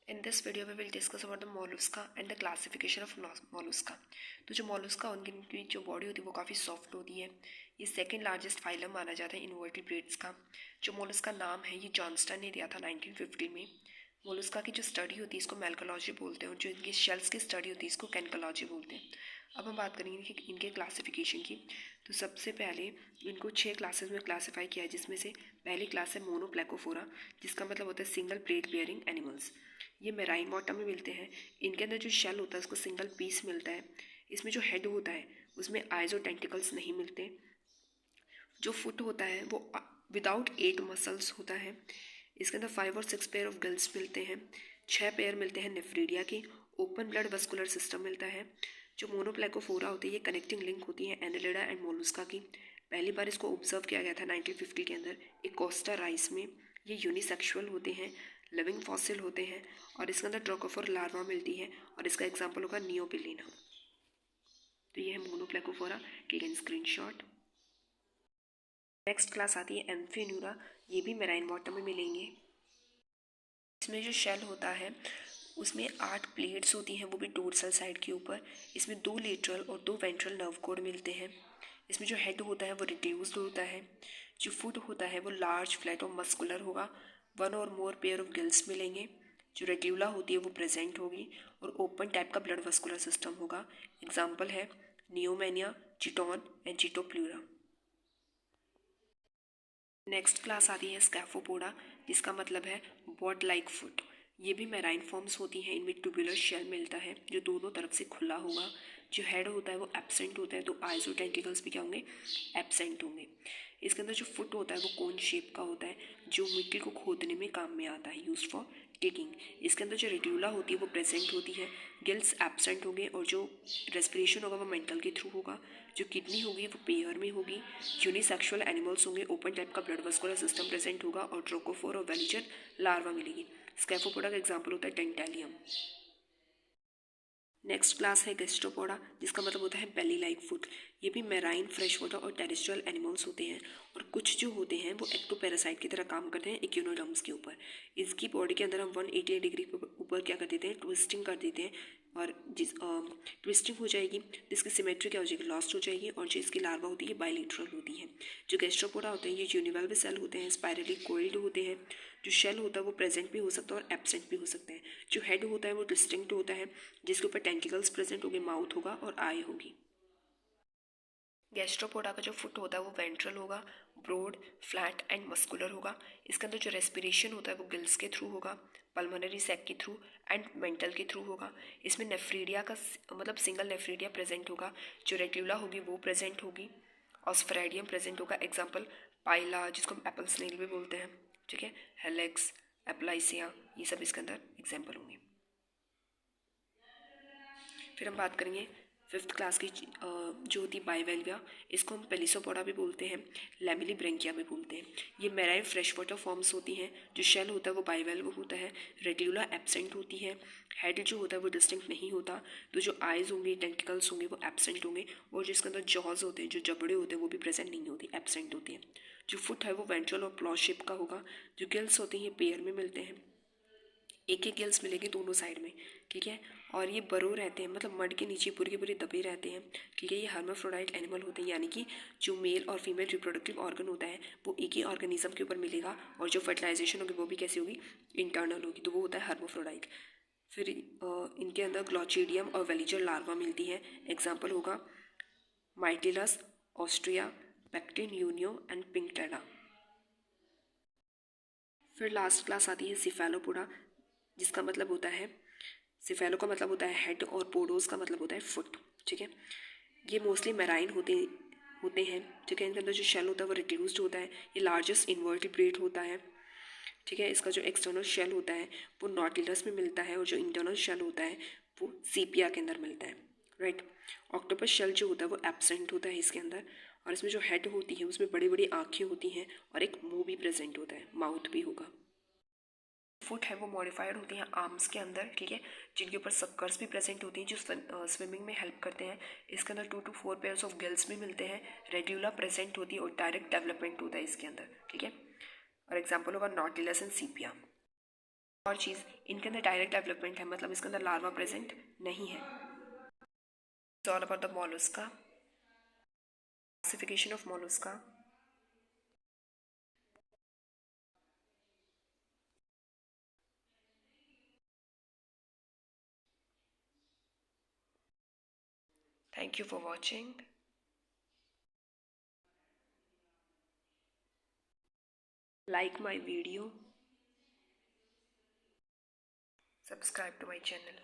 In this video, we will discuss about the mollusca and the classification of mollusca. तो जो mollusca उनकी जो body होती है वो काफ़ी सॉफ्ट होती है. ये सेकंड लार्जेस्ट फाइलम माना जाता है इनवर्टिब्रेट्स का. जो mollusca नाम है ये जॉनस्टन ने दिया था 1915 में. मोलस्का की जो स्टडी होती है इसको मैल्कोलॉजी बोलते हैं और जो इनके शेल्स की स्टडी होती है इसको कैनकोलॉजी बोलते हैं. अब हम बात करेंगे कि इनके क्लासिफिकेशन की. तो सबसे पहले इनको 6 क्लासेस में क्लासीफाई किया है, जिसमें से पहली क्लास है मोनोप्लेकोफोरा, जिसका मतलब होता है सिंगल प्लेट बियरिंग एनिमल्स. ये मेराइन बॉटम में मिलते हैं. इनके अंदर जो शेल होता है उसको सिंगल पीस मिलता है. इसमें जो हेड होता है उसमें आइज और टेंटिकल्स नहीं मिलते. जो फुट होता है वो विदाउट 8 मसल्स होता है. इसके अंदर 5 और 6 पेयर ऑफ गिल्स मिलते हैं. 6 पेयर मिलते हैं नेफ्रीडिया की. ओपन ब्लड वस्कुलर सिस्टम मिलता है. जो मोनोप्लेकोफोरा होती है ये कनेक्टिंग लिंक होती है एनालिडा एंड मोलस्का की. पहली बार इसको ऑब्जर्व किया गया था 1950 के अंदर एक कोस्टा राइस में. ये यूनिसेक्सुअल होते हैं, लिविंग फॉसिल होते हैं और इसके अंदर ट्रोकोफोर लार्वा मिलती है और इसका एग्जाम्पल होगा नियोपिलिना. तो ये है Monoplacophora. Taken screenshot. Next class आती है एम्फीन्यूरा. ये भी मेराइन बॉटम में मिलेंगे. इसमें जो शेल होता है उसमें 8 प्लेट्स होती हैं, वो भी डोर्सल साइड के ऊपर. इसमें 2 लेटरल और 2 वेंट्रल नर्व कोड मिलते हैं. इसमें जो हेड होता है वो रिड्यूस्ड होता है. जो फुट होता है वो लार्ज, फ्लैट और मस्कुलर होगा. 1 और मोर पेयर ऑफ गिल्स मिलेंगे. जो रेट्यूला होती है वो प्रेजेंट होगी और ओपन टाइप का ब्लड वस्कुलर सिस्टम होगा. एग्जाम्पल है नियोमेनिया, चिटॉन एंड चिटोप्लूरा. नेक्स्ट क्लास आती है स्कैफोपोडा, जिसका मतलब है बॉट लाइक फुट. ये भी मैराइन फॉर्म्स होती हैं. इनमें ट्यूबुलर शेल मिलता है जो दोनों तरफ से खुला होगा. जो हेड होता है वो एब्सेंट होता है, तो आइज और टेंटिकल्स भी क्या होंगे, एब्सेंट होंगे. इसके अंदर जो फुट होता है वो कोन शेप का होता है, जो मिट्टी को खोदने में काम में आता है, यूज फॉर टेकिंग. इसके अंदर जो रेड्यूला होती है वो प्रेजेंट होती है. गिल्स एब्सेंट होंगे और जो रेस्पिरेशन होगा वो मेंटल के थ्रू होगा. जो किडनी होगी वो पेयर में होगी. यूनिसेक्सुअल एनिमल्स होंगे. ओपन टाइप का ब्लड वस्कुलर सिस्टम प्रेजेंट होगा और ट्रोकोफोर और वेलिचर लार्वा मिलेगी. स्कैफोपोडा का एग्जाम्पल होता है डेंटेलियम. नेक्स्ट क्लास है गैस्ट्रोपोडा, जिसका मतलब होता है बेली लाइक फूड. ये भी मेराइन, फ्रेश वाटर और टेरेस्ट्रियल एनिमल्स होते हैं और कुछ जो होते हैं वो एक्टोपैरासाइट की तरह काम करते हैं इक्विनोडर्म्स के ऊपर. इसकी बॉडी के अंदर हम 180 डिग्री के ऊपर क्या कर देते हैं, ट्विस्टिंग कर देते हैं. और जिस ट्विस्टिंग हो जाएगी तो इसकी सिमेट्री क्या हो जाएगी, लॉस्ट हो जाएगी. और जो इसकी लार्वा होती है बाइलेटरल होती है. जो गैस्ट्रोपोडा होते हैं ये यूनिवेल्व सेल होते हैं, स्पाइरली कोइल्ड होते हैं. जो शेल होता है वो प्रेजेंट भी हो सकता है और एब्सेंट भी हो सकते हैं. जो हेड होता है वो डिस्टिंक्ट होता है, जिसके ऊपर टेंटिकल्स प्रेजेंट होंगे, माउथ होगा और आई होगी. गैस्ट्रोपोडा का जो फुट होता है वो वेंट्रल होगा, ब्रॉड, फ्लैट एंड मस्कुलर होगा. इसके अंदर जो रेस्पिरेशन होता है वो गिल्स के थ्रू होगा, पल्मोनरी सैक के थ्रू एंड मेंटल के थ्रू होगा. इसमें नेफ्रीडिया का मतलब सिंगल नेफ्रीडिया प्रेजेंट होगा. जो रेट्यूला होगी वो प्रेजेंट होगी. ऑस्फेराइडियम प्रेजेंट होगा. एग्जाम्पल पाइला, जिसको हम एप्पल स्नेल भी बोलते हैं, ठीक है, हेलेक्स, एप्लाइसिया, ये सब इसके अंदर एग्जाम्पल होंगे. फिर हम बात करेंगे 5th क्लास की जो होती है बाइवेल्विया. इसको हम पेलिसोपोडा भी बोलते हैं, लैमिली ब्रेंकिया भी बोलते हैं. ये मेराइन फ्रेश वाटर फॉर्म्स होती हैं. जो शेल होता है वो बाइवेल्व होता है. रेट्यूला एब्सेंट होती है. हेड जो होता है वो डिस्टिंक्ट नहीं होता. तो जो आइज होंगे, टेंटिकल्स होंगे वो एब्सेंट होंगे. और जिसके अंदर जॉज होते हैं, जो जबड़े होते हैं, वो भी प्रेजेंट नहीं होती, एब्सेंट होती हैं. जो फुट है वो वेंट्रल और क्लॉ शेप का होगा. जो गिल्स होते हैं ये पेयर में मिलते हैं. एक एक गिल्स मिलेंगे दोनों साइड में, ठीक है. और ये बरो रहते हैं, मतलब मड के नीचे पूरे के पूरे दबे रहते हैं, ठीक है. ये हर्माफ्रोडाइट एनिमल होते हैं, यानी कि जो मेल और फीमेल रिप्रोडक्टिव ऑर्गन होता है वो एक ही ऑर्गेनिज्म के ऊपर मिलेगा और जो फर्टिलाइजेशन होगी वो भी कैसी होगी, इंटरनल होगी. तो वो होता है हर्माफ्रोडाइट. फिर इनके अंदर ग्लॉचिडियम और वेलिचर लार्वा मिलती है. एग्जाम्पल होगा माइटिलस, ऑस्ट्रिया, पैक्टिन यूनियो एंड पिंकटेडा. फिर लास्ट क्लास आती है सिफेलोपोडा, जिसका मतलब होता है, सिफेलो का मतलब होता है हेड और पोडोस का मतलब होता है फुट, ठीक है. ये मोस्टली मेराइन होते हैं, ठीक है. इनके अंदर जो शेल होता है वो रिड्यूस्ड होता है. ये लार्जेस्ट इन्वर्टिब्रेट होता है, ठीक है. इसका जो एक्सटर्नल शेल होता है वो नॉटिलस में मिलता है और जो इंटरनल शेल होता है वो सीपिया के अंदर मिलता है, राइट. ऑक्टोपस शेल जो होता है वो एब्सेंट होता है इसके अंदर. और इसमें जो हेड होती है उसमें बड़ी बड़ी आँखें होती हैं और एक मुंह भी प्रेजेंट होता है, माउथ भी होगा. फुट है वो मॉडिफाइड होती हैं आर्म्स के अंदर, ठीक है, जिनके ऊपर सक्कर्स भी प्रेजेंट होती हैं जो स्विमिंग में हेल्प करते हैं. इसके अंदर 2 to 4 पेयर्स ऑफ गिल्स भी मिलते हैं. रेड्यूला प्रेजेंट होती है और डायरेक्ट डेवलपमेंट होता है इसके अंदर, ठीक है. और एग्जाम्पल होगा नॉटिलस एंड सीपिया. और चीज़, इनके अंदर डायरेक्ट डेवलपमेंट है, मतलब इसके अंदर लार्वा प्रेजेंट नहीं है। It's all about the Mollusca, classification of Mollusca. Thank you for watching. Like my video. Subscribe to my channel.